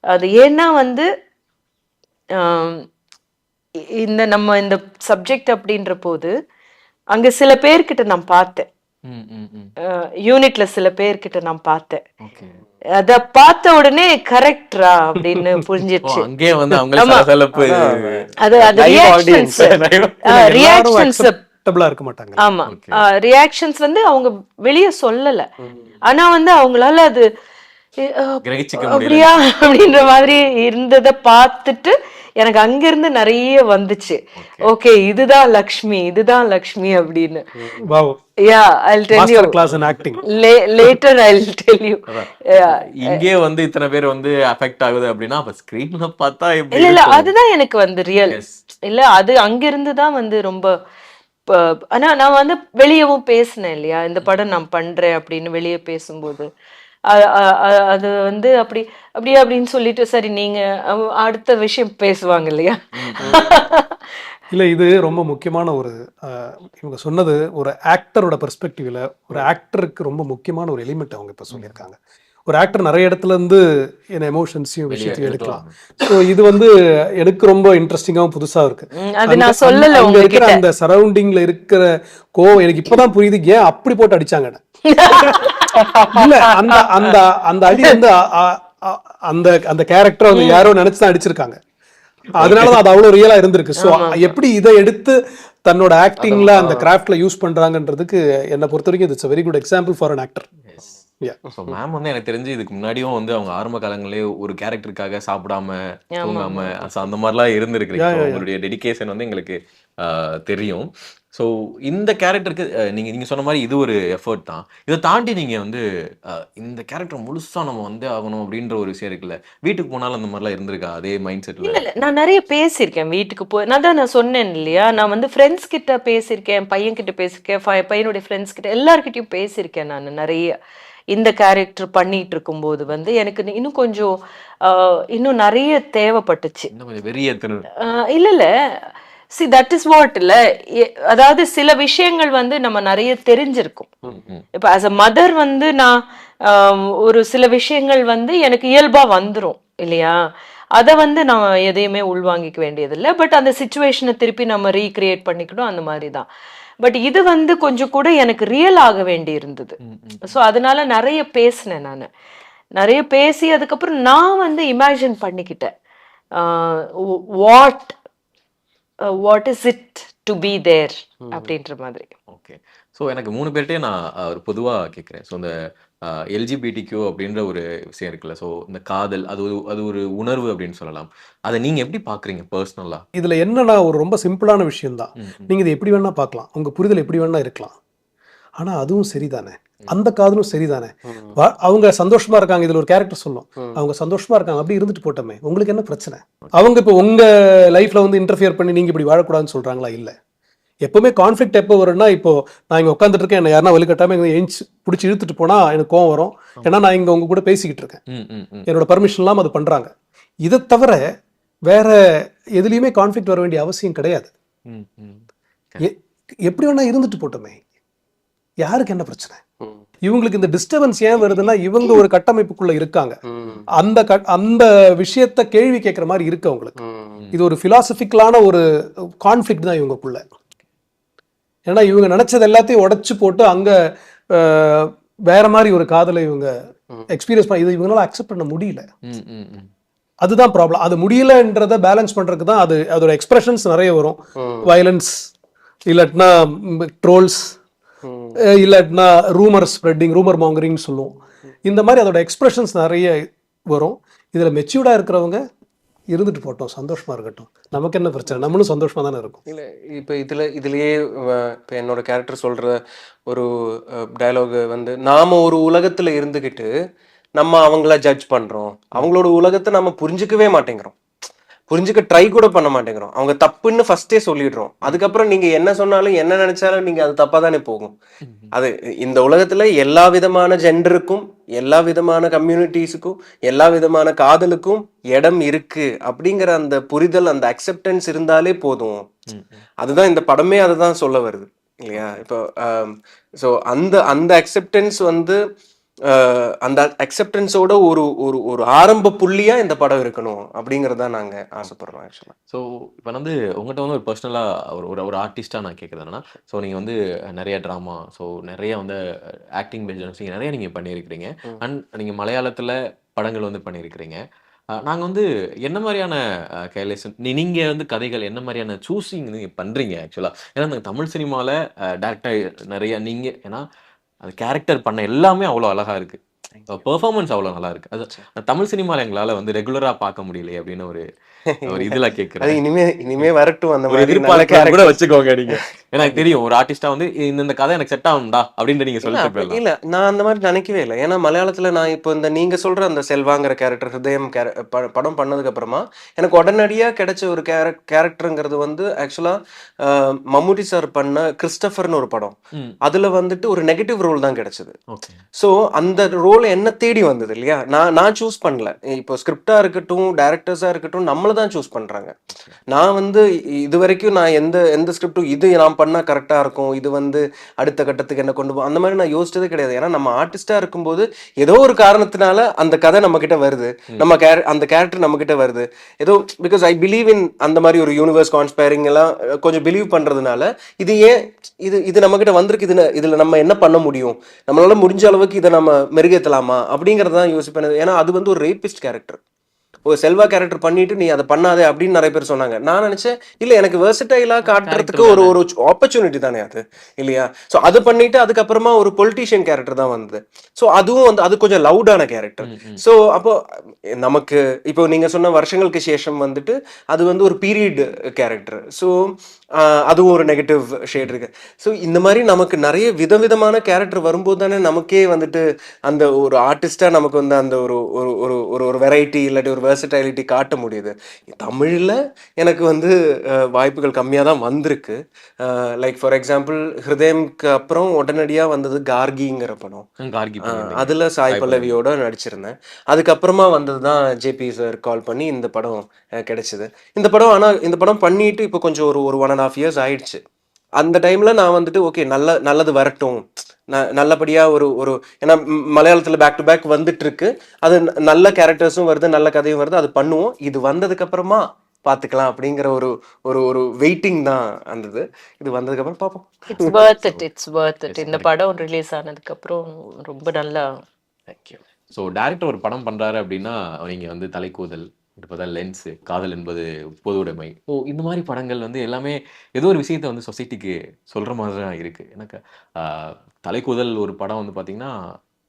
அது ஏன்னா வந்து ஆம், இந்த சப்ஜெக்ட் அப்படின்ற போது அங்க சில பேர்கிட்ட நான் பார்த்தேன், யூனிட்ல சில பேர்கிட்ட நான் பார்த்தேன். ஓகே. அத பார்த்த உடனே கரெக்டா அப்படின்னு ஓ, புரிஞ்சிருச்சு. அங்கேயே வந்து அவங்க ஆமா. சலசலப்பு. அது அந்த Live ரியாக்ஷன்ஸ் audience. ரியாக்ஷன்ஸ் அக்செப்டபிளா இருக்க மாட்டாங்க. ஆமா, ரியாக்ஷன்ஸ் வந்து அவங்க வெளிய சொல்லல. ஆனா வந்து அவங்களால அது கிரகிச்சிக்க முடியல. அப்படியா அப்படின்ற மாதிரி இருந்ததை பார்த்துட்டு எனக்கு அங்கிருந்து நிறைய வந்துச்சு. ஓகே, இதுதான் லக்ஷ்மி அப்படின்னு. Wow, yeah, I'll tell you master class in acting. later. I'll tell you. இங்கே வந்து இத்தனை பேர் வந்து அஃபெக்ட் ஆகுது அப்படின்னா அப்ப ஸ்கிரீன்ல பார்த்தா எப்படி இல்ல இருக்கும்? அதுதான் எனக்கு வந்து ரியல். Yes. இல்ல அது அங்கிருந்து தான் வந்து ரொம்ப ஆனா நான் வந்து வெளியவும் பேசினேன் இல்லையா, இந்த படம் நான் பண்றேன் அப்படின்னு வெளியே பேசும்போது அது வந்து அப்படின்னு சொல்லிட்டு சரி நீங்க அடுத்த விஷயம் பேசுவாங்க இல்லையா. இல்லை, இது ரொம்ப முக்கியமான ஒரு இவங்க சொன்னது ஒரு ஆக்டரோட பெர்ஸ்பெக்டிவ்ல ஒரு ஆக்டருக்கு ரொம்ப முக்கியமான ஒரு எலிமெண்ட் அவங்க இப்போ சொல்லியிருக்காங்க. ஒரு ஆக்டர் நிறைய இடத்துல இருந்து என்ன எமோஷன்ஸையும் விஷயத்தையும் எடுக்கலாம். ஸோ இது வந்து எனக்கு ரொம்ப இன்ட்ரெஸ்டிங்காகவும் புதுசாக இருக்கு. அது நான் சொல்லல அங்க இருக்கிற உங்ககிட்ட. அந்த சரௌண்டிங்ல இருக்கிற கோவம் எனக்கு இப்பதான் புரியுது ஏன் அப்படி போட்டு அடிச்சாங்க. இல்ல, அந்த அந்த அந்த அடி வந்து அந்த அந்த கேரக்டர் வந்து யாரோ நினைச்சுதான் அடிச்சிருக்காங்க. அதனாலதான் அது அவ்வளவு ரியலா இருந்திருக்கு. சோ எப்படி இதை எடுத்து தன்னோட ஆக்டிங்ல அந்த கிராஃப்ட்ல யூஸ் பண்றாங்கன்றதுக்கு என்ன பொறுத்த வரைக்கும் it's a very good example for an actor. So ma'am வந்து எனக்கு தெரிஞ்சு இதுக்கு முன்னாடியும் வந்து அவங்க ஆரம்ப காலங்களே ஒரு கேரக்டருக்காக சாப்பிடாம தூங்காம அந்த மாதிரிலாம் இருந்திருக்கிறீங்க. So, உங்களுடைய டெடிகேஷன் வந்து எங்களுக்கு தெரியும். ஸோ இந்த கேரக்டருக்கு நீங்க சொன்ன மாதிரி இது ஒரு எஃபர்ட் தான். இதை தாண்டி நீங்க வந்து இந்த கேரக்டர் முழுசா நம்ம வந்து ஆகணும் அப்படின்ற ஒரு விஷயம் இருக்குல்ல, வீட்டுக்கு போனாலும் அந்த மாதிரிலாம் இருந்திருக்கா அதே மைண்ட் செட்ல? இல்ல நான் நிறைய பேசியிருக்கேன் வீட்டுக்கு போய். நான் சொன்னேன் இல்லையா, நான் வந்து ஃப்ரெண்ட்ஸ் கிட்ட பேசியிருக்கேன், பையன் கிட்ட பேசியிருக்கேன், பையனுடைய ஃப்ரெண்ட்ஸ் கிட்ட எல்லார்கிட்டயும் பேசியிருக்கேன். நான் நிறைய இந்த கேரக்டர் பண்ணிட்டு இருக்கும்போது வந்து எனக்கு இன்னும் கொஞ்சம் இன்னும் நிறைய தேவைப்பட்டுச்சு. இன்னும் கொஞ்சம் வெறியேற்றணும். இல்ல சி தட் இஸ் வாட் இல்ல, அதாவது சில விஷயங்கள் வந்து நம்ம நிறைய தெரிஞ்சிருக்கும். இப்ப ஆஸ் அ மதர் வந்து நான் ஒரு சில விஷயங்கள் வந்து எனக்கு இயல்பா வந்துரும் இல்லையா, அதை வந்து நான் எதையுமே உள்வாங்கிக்க வேண்டியதில்லை. பட் அந்த சிச்சுவேஷனை திருப்பி நம்ம ரீக்ரியேட் பண்ணிக்கணும், அந்த மாதிரி தான். பட் இது வந்து கொஞ்சம் கூட எனக்கு ரியல் ஆக வேண்டி இருந்தது. ஸோ அதனால நிறைய பேசினேன். நான் நிறைய பேசி அதுக்கப்புறம் நான் வந்து இமேஜின் பண்ணிக்கிட்டேன் what is it to be there அப்படின்ற மாதிரி. ஓகே. ஸோ எனக்கு 3 பேர்கிட்டே நான் ஒரு பொதுவாக கேட்குறேன். ஸோ இந்த எல்ஜிபிடிக்யூ அப்படின்ற ஒரு விஷயம் இருக்குல்ல, ஸோ இந்த காதல் அது ஒரு உணர்வு அப்படின்னு சொல்லலாம். அதை நீங்கள் எப்படி பார்க்குறீங்க பர்சனலாக? இதுல என்னன்னா ஒரு ரொம்ப சிம்பிளான விஷயம் தான். நீங்க இதை எப்படி வேணா பார்க்கலாம், உங்க புரிதல் எப்படி வேணா இருக்கலாம். ஆனா அதுவும் சரிதானே, அந்த காதலும் சரிதானே. அவங்க சந்தோஷமா இருக்காங்க, இதுல ஒரு கேரக்டர் சொல்லும், அவங்க சந்தோஷமா இருக்காங்க, அப்படி இருந்துட்டு போட்டோமே, உங்களுக்கு என்ன பிரச்சனை? அவங்க இப்போ உங்க லைஃப்ல வந்து இன்டர்ஃபியர் பண்ணி நீங்க இப்படி வாழக்கூடாதுன்னு சொல்றாங்களா? இல்ல. எப்பவுமே கான்ஃபிளிக்ட் எப்போ வரும்னா, இப்போ நான் இங்கே உட்காந்துட்டு இருக்கேன், என்ன யாருன்னா வலுக்கட்டாம எங்க ஏஞ்சி பிடிச்சி இழுத்துட்டு போனா எனக்கு கோவம் வரும். ஏன்னா நான் இங்க உங்க கூட பேசிக்கிட்டு இருக்கேன், என்னோட பர்மிஷன் இல்லாம அது பண்றாங்க. இதை தவிர வேற எதுலையுமே கான்ஃபிளிக்ட் வர வேண்டிய அவசியம் கிடையாது. எப்படி வேணா இருந்துட்டு போட்டோமே, யாருக்கு என்ன பிரச்சனை? இவங்களுக்கு இந்த டிஸ்டர்பன்ஸ் ஏன் வருதுன்னா, இவங்க ஒரு கட்டமைப்புக்குள்ள இருக்காங்க. அந்த விஷயத்த கேள்வி கேட்கிற மாதிரி இருக்கு அவங்களுக்கு. இது ஒரு பிலாசபிக்கலான ஒரு கான்ஃபிளிக்ட் தான் இவங்களுக்குள்ள. ஏன்னா இவங்க நினைச்சது எல்லாத்தையும் உடைச்சு போட்டு அங்க வேற மாதிரி ஒரு காதலை இவங்க எக்ஸ்பீரியன்ஸ் பண்ண, இது இவங்களால அக்செப்ட் பண்ண முடியல. அதுதான் ப்ராப்ளம். அது முடியலன்றத பேலன்ஸ் பண்றதுக்கு தான் அதோட எக்ஸ்பிரஷன்ஸ் நிறைய வரும். வயலன்ஸ், இல்லாட்டினா ட்ரோல்ஸ், இல்லாட்டினா ரூமர் ஸ்ப்ரெட்டிங், ரூமர் மாங்கரிங்னு சொல்லுவோம். இந்த மாதிரி அதோட எக்ஸ்பிரஷன்ஸ் நிறைய வரும். இதுல மெச்சூர்டா இருக்கிறவங்க இருந்துட்டு போட்டோம், சந்தோஷமா இருக்கட்டும், நமக்கு என்ன பிரச்சனை, நம்மளும் சந்தோஷமா தானே இருக்கும். இல்லை இப்போ இதுலேயே இப்போ என்னோட கேரக்டர் சொல்கிற ஒரு டயலாக் வந்து நாம் ஒரு உலகத்தில் இருந்துக்கிட்டு நம்ம அவங்கள ஜட்ஜ் பண்ணுறோம், அவங்களோட உலகத்தை நம்ம புரிஞ்சுக்கவே மாட்டேங்கிறோம், புரிஞ்சுக்க ட்ரை கூட பண்ண மாட்டேங்கிறோம். அவங்க தப்புன்னு ஃபர்ஸ்டே சொல்லிடுறோம். அதுக்கப்புறம் நீங்க என்ன சொன்னாலும் என்ன நினைச்சாலும் நீங்க அது தப்பா தானே போகும். அது இந்த உலகத்துல எல்லா விதமான ஜெண்டருக்கும், எல்லா விதமான கம்யூனிட்டிஸுக்கும், எல்லா விதமான காதலுக்கும் இடம் இருக்கு அப்படிங்கிற அந்த புரிதல், அந்த அக்செப்டன்ஸ் இருந்தாலே போதும். அதுதான் இந்த படமே அதுதான் சொல்ல வருது இல்லையா? இப்போ ஸோ அந்த அந்த அக்செப்டன்ஸ் வந்து அந்த அக்செப்டன்ஸோட ஒரு ஒரு ஒரு ஆரம்ப புள்ளியா இந்த படம் இருக்கணும் அப்படிங்கறத நாங்க ஆசைப்படுறோம் ஆக்சுவலா. ஸோ இப்போ வந்து உங்கள்கிட்ட வந்து ஒரு பர்சனலாக ஒரு ஒரு ஆர்டிஸ்டாக நான் கேட்குறது என்னன்னா, ஸோ நீங்கள் வந்து நிறைய ட்ராமா, ஸோ நிறைய வந்து ஆக்டிங் பேஸ்ட் நிறைய நீங்கள் பண்ணியிருக்கிறீங்க. அண்ட் நீங்கள் மலையாளத்தில் படங்கள் வந்து பண்ணியிருக்கிறீங்க. நாங்கள் வந்து என்ன மாதிரியான கைலேஷன் நீங்கள் வந்து கதைகள் என்ன மாதிரியான சூஸிங் நீங்கள் பண்ணுறீங்க ஆக்சுவலாக? ஏன்னா இந்த தமிழ் சினிமாவில் டேரக்டாக நிறைய நீங்கள், ஏன்னா அது கேரக்டர் பண்ண எல்லாமே அவ்வளோ அழகா இருக்கு, பெர்ஃபார்மன்ஸ் அவ்வளோ நல்லா இருக்கு. அது தமிழ் சினிமாவில் எங்களால் வந்து ரெகுலராக பார்க்க முடியலையே அப்படின்னு ஒரு ஒரு இதுல அது கேட்குறேன். இனிமே வரட்டும் அந்த ஒரு மாதிரி நல்ல எதிர்பார்ப்பு கூட characters. வச்சுக்கோங்க நீங்க. எனக்கு தெரியும் ஒரு ஆர்டிஸ்டா வந்து இந்த கதை எனக்கு செட் ஆகும்டா அப்படின்னு நீங்க இல்ல, சொல்லிட்டு போயிடலாம். இல்ல நான் அந்த மாதிரி நினைக்கவே இல்லை. ஏன்னா மலையாளத்துல நான் இப்போ இந்த நீங்க சொல்ற அந்த செல்வாங்கிற கேரக்டர் ஹிருதயம் படம் பண்ணதுக்கு அப்புறமா எனக்கு உடனடியா கிடைச்ச ஒரு கேரக்டருங்கிறது வந்து ஆக்சுவலா மம்முட்டி சார் பண்ண கிறிஸ்டபர்னு ஒரு படம். அதுல வந்துட்டு ஒரு நெகட்டிவ் ரோல் தான் கிடைச்சது. ஓகே. ஸோ அந்த ரோல் என்ன தேடி வந்தது இல்லையா? நான் சூஸ் பண்ணல. இப்போ ஸ்கிரிப்டா இருக்கட்டும், டேரக்டர்ஸா இருக்கட்டும், நம்மள தான் சூஸ் பண்றாங்க. நான் வந்து இது வரைக்கும் நான் எந்த எந்த ஸ்கிரிப்டும் இது நான் பண்ணா கரெக்டா இருக்கும், இது வந்து அடுத்த கட்டத்துக்கு என்ன கொண்டு அந்த மாதிரி நான் யோசிச்சதே கிடையாது. ஏன்னா நம்ம ஆர்டிஸ்டா இருக்கும்போது ஏதோ ஒரு காரணத்தினால அந்த கதை நம்ம கிட்ட வருது, நம்ம அந்த கேரக்டர் நம்ம கிட்ட வருது, ஏதோ பிகாஸ் ஐ பிலீவ் இன் அந்த மாதிரி ஒரு யூனிவர்ஸ் கான்ஸ்பைரிங் எல்லாம் கொஞ்சம் பிலீவ் பண்றதுனால இது ஏன் இது நம்ம கிட்ட வந்திருக்கு, இதுல நம்ம என்ன பண்ண முடியும், நம்மளால முடிஞ்ச அளவுக்கு இதை நம்ம மெருகேற்றலாமா அப்படிங்கறதான் யோசிப்பேன். ஏன்னா அது வந்து ஒரு ரேபிஸ்ட் கேரக்டர். ஒரு செல்வா கேரக்டர் பண்ணிட்டு நீ அதை பண்ணாதே அப்படின்னு நிறைய பேர் சொன்னாங்க. நான் நினைச்சேன் இல்ல எனக்கு வெர்சடைலா காட்டுறதுக்கு ஒரு ஒரு ஆப்பர்ச்சுனிட்டி தானே அது இல்லையா? ஸோ அது பண்ணிட்டு அதுக்கப்புறமா ஒரு பொலிட்டீஷியன் கேரக்டர் தான் வந்தது. ஸோ அதுவும் வந்து அது கொஞ்சம் லவுடான கேரக்டர். ஸோ அப்போ நமக்கு இப்போ நீங்க சொன்ன வருஷங்களுக்கு சேஷம் வந்துட்டு அது வந்து ஒரு பீரியட் கேரக்டர். ஸோ அதுவும் ஒரு நெகட்டிவ் ஷேட் இருக்கு. ஸோ இந்த மாதிரி நமக்கு நிறைய விதவிதமான கேரக்டர் வரும்போது தானே நமக்கே வந்துட்டு அந்த ஒரு ஆர்டிஸ்டா நமக்கு வந்து அந்த ஒரு ஒரு ஒரு ஒரு வெரைட்டி இல்லாட்டி ஒரு வெர்சடைலிட்டி காட்ட முடியுது. தமிழில் எனக்கு வந்து வாய்ப்புகள் கம்மியாக தான் வந்திருக்கு. லைக் ஃபார் எக்ஸாம்பிள் ஹிருதயம்க்கு அப்புறம் உடனடியாக வந்தது கார்கிங்கிற படம். கார்கி அதில் சாய் பல்லவியோட நடிச்சிருந்தேன். அதுக்கப்புறமா வந்தது தான் ஜேபி சார் கால் பண்ணி இந்த படம் கிடைச்சிது. இந்த படம் ஆனால் இந்த படம் பண்ணிட்டு இப்போ கொஞ்சம் ஒரு 1.5 years ஆயிடுச்சு. அந்த டைமில் நான் வந்துட்டு ஓகே நல்லது வரட்டும், நல்லபடியாக ஒரு ஒரு ஏன்னா மலையாளத்தில் பேக் டு பேக் வந்துட்டு இருக்கு, அது நல்ல கேரக்டர்ஸும் வருது, நல்ல கதையும் வருது, அது பண்ணுவோம், இது வந்ததுக்கு அப்புறமா பார்த்துக்கலாம் அப்படிங்கிற ஒரு ஒரு ஒரு வெயிட்டிங் தான் இருந்தது. இது வந்ததுக்கு அப்புறம் பார்ப்போம். It's worth it. இந்த படம் ரிலீஸ் ஆனதுக்கு அப்புறம் ரொம்ப நல்லா. தேங்க்யூ. ஸோ டேரக்டர் ஒரு படம் பண்றாரு அப்படின்னா நீங்க வந்து தலைக்கூதல், இப்போதான் லென்ஸு, காதல் என்பது பொது உடைமை, ஸோ இந்த மாதிரி படங்கள் வந்து எல்லாமே ஏதோ ஒரு விஷயத்த வந்து சொசைட்டிக்கு சொல்கிற மாதிரி தான் இருக்குது. எனக்கு தலைக்கூதல் ஒரு படம் வந்து பார்த்திங்கன்னா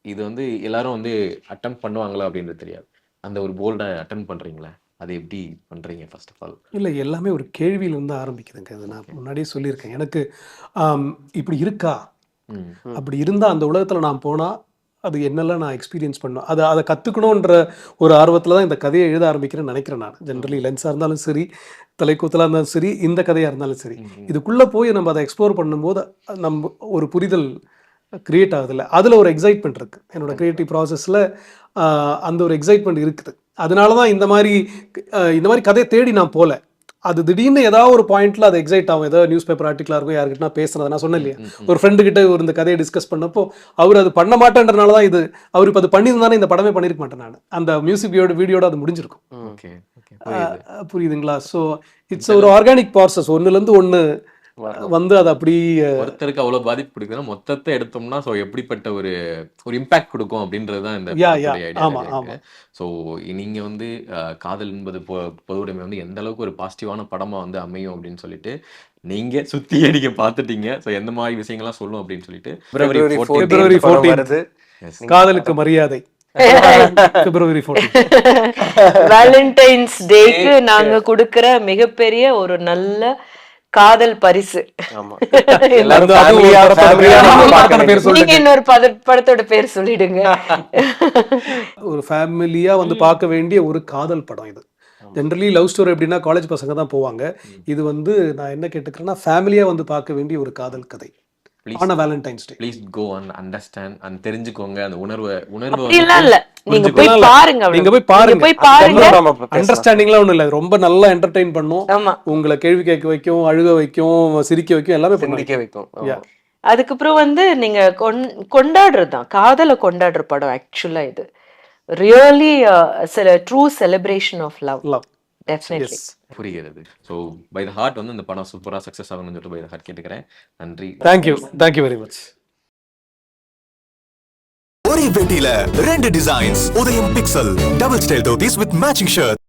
இது வந்து எல்லாரும் வந்து அட்டம் பண்ணுவாங்களா அப்படின்றது தெரியாது. அந்த ஒரு போல்டாக அட்டன் பண்ணுறீங்களே, அது எப்படி பண்ணுறீங்க ஃபர்ஸ்ட் ஆஃப் ஆல்? இல்லை, எல்லாமே ஒரு கேள்வியிலேருந்து ஆரம்பிக்குதுங்க. அது நான் முன்னாடியே சொல்லியிருக்கேன். எனக்கு இப்படி இருக்கா, அப்படி இருந்தால் அந்த உலகத்தில் நான் போனால் அது என்னெல்லாம் நான் எக்ஸ்பீரியன்ஸ் பண்ணணும், அதை கற்றுக்கணுன்ற ஒரு ஆர்வத்தில் தான் இந்த கதையை எழுத ஆரம்பிக்கிறேன்னு நினைக்கிறேன். நான் ஜென்ரலி லென்ஸாக இருந்தாலும் சரி, தலைக்கூத்தலாக இருந்தாலும் சரி, இந்த கதையாக இருந்தாலும் சரி, இதுக்குள்ளே போய் நம்ம அதை எக்ஸ்ப்ளோர் பண்ணும்போது நம்ம ஒரு புரிதல் கிரியேட் ஆகுதில்ல, அதில் ஒரு எக்ஸைட்மெண்ட் இருக்குது. என்னோடய க்ரியேட்டிவ் ப்ராசஸில் அந்த ஒரு எக்ஸைட்மெண்ட் இருக்குது. அதனால தான் இந்த மாதிரி கதையை தேடி நான் போகல. அது திடீர்னு ஏதாவது ஒரு பாயிண்ட்ல அது எக்ஸைட் ஆகும். ஏதாவது நியூஸ் பேப்பர் ஆர்டிக்கலாக இருக்கும், யாருக்கிட்ட நான் பேசுறது, நான் சொன்னேன் இல்லையா, ஒரு ஃப்ரெண்டு கிட்ட ஒரு இந்த கதையை டிஸ்கஸ் பண்ணப்போ அவர் அது பண்ண மாட்டேன்றனால தான் இது, அவர் இப்போ அது பண்ணியிருந்தானே இந்த படமே பண்ணியிருக்க மாட்டேன் நான். அந்த மியூசிக் வீடியோட அது முடிஞ்சிருக்கும். ஓகே, புரியுதுங்களா? ஸோ இட்ஸ் ஒரு ஆர்கானிக் ப்ராசஸ். ஒன்றுலேருந்து ஒன்று வந்து அது அப்படி ஒருத்தருக்கு அவ்வளவு பாதிப்பு கொடுக்குதுன்னா மொத்தத்தை எடுத்தோம்னா ஸோ எப்படிப்பட்ட ஒரு ஒரு இம்பாக்ட் கொடுக்கும் அப்படின்றது தான் இந்த ஐடியா. ஸோ நீங்க வந்து காதல் என்பது பொது உடைமை வந்து எந்த அளவுக்கு ஒரு பாசிட்டிவான படமா வந்து அமையும் அப்படின்னு சொல்லிட்டு நீங்க சுத்தியே நீங்க பார்த்துட்டீங்க. ஸோ எந்த மாதிரி விஷயங்கள்லாம் சொல்லும் அப்படின்னு சொல்லிட்டு February 14 காதலுக்கு மரியாதை February 14. வேலண்டைன்ஸ் டேக்கு நாங்க கொடுக்கிற மிகப்பெரிய ஒரு நல்ல காதல் பரிசு. ஆமா எல்லாரும் family-ஆ பார்க்க பேர் நீங்க இன்னொரு படத்தோட பேர் சொல்லிடுங்க. ஒரு ஃபேமிலியா வந்து பார்க்க வேண்டிய ஒரு காதல் படம் இது. ஜென்ரலி லவ் ஸ்டோரி எப்படின்னா காலேஜ் பசங்க தான் போவாங்க. இது வந்து நான் என்ன கேட்டுக்கிறேன்னா ஃபேமிலியா வந்து பார்க்க வேண்டிய ஒரு காதல் கதை ஆன Valentine's Day. Please go and understand and தெரிஞ்சுக்கோங்க அந்த உணர்வை அப்படிலாம் இல்ல, நீங்க போய் பாருங்க. நீங்க போய் பாருங்க. அண்டர்ஸ்டாண்டிங்லாம் ஒண்ணும் இல்ல, ரொம்ப நல்லா என்டர்டெயின் பண்ணும். ஆமா, உங்களை கேள்வி கேட்க வைக்கும், அழுக வைக்கும், சிரிக்க வைக்கும், எல்லாமே சிந்திக்க வைக்கும். அதுக்கப்புறம் வந்து நீங்க கொண்டாடுறது தான், காதலை கொண்டாடுற படம் ஆக்சுவலா இது. Really true celebration of love. Definitely புரிகிறது. ஸோ பை த ஹார்ட் வந்து இந்த படம் சூப்பராக சக்ஸஸ் ஆகணும்னு சொல்லிட்டு பை த ஹார்ட் கேட்டுக்கிறேன். நன்றி. Thank you very much. ஒரே பெட்டியில 2 டிசைன்ஸ். உதயம் pixel double style dhotis with matching shirt.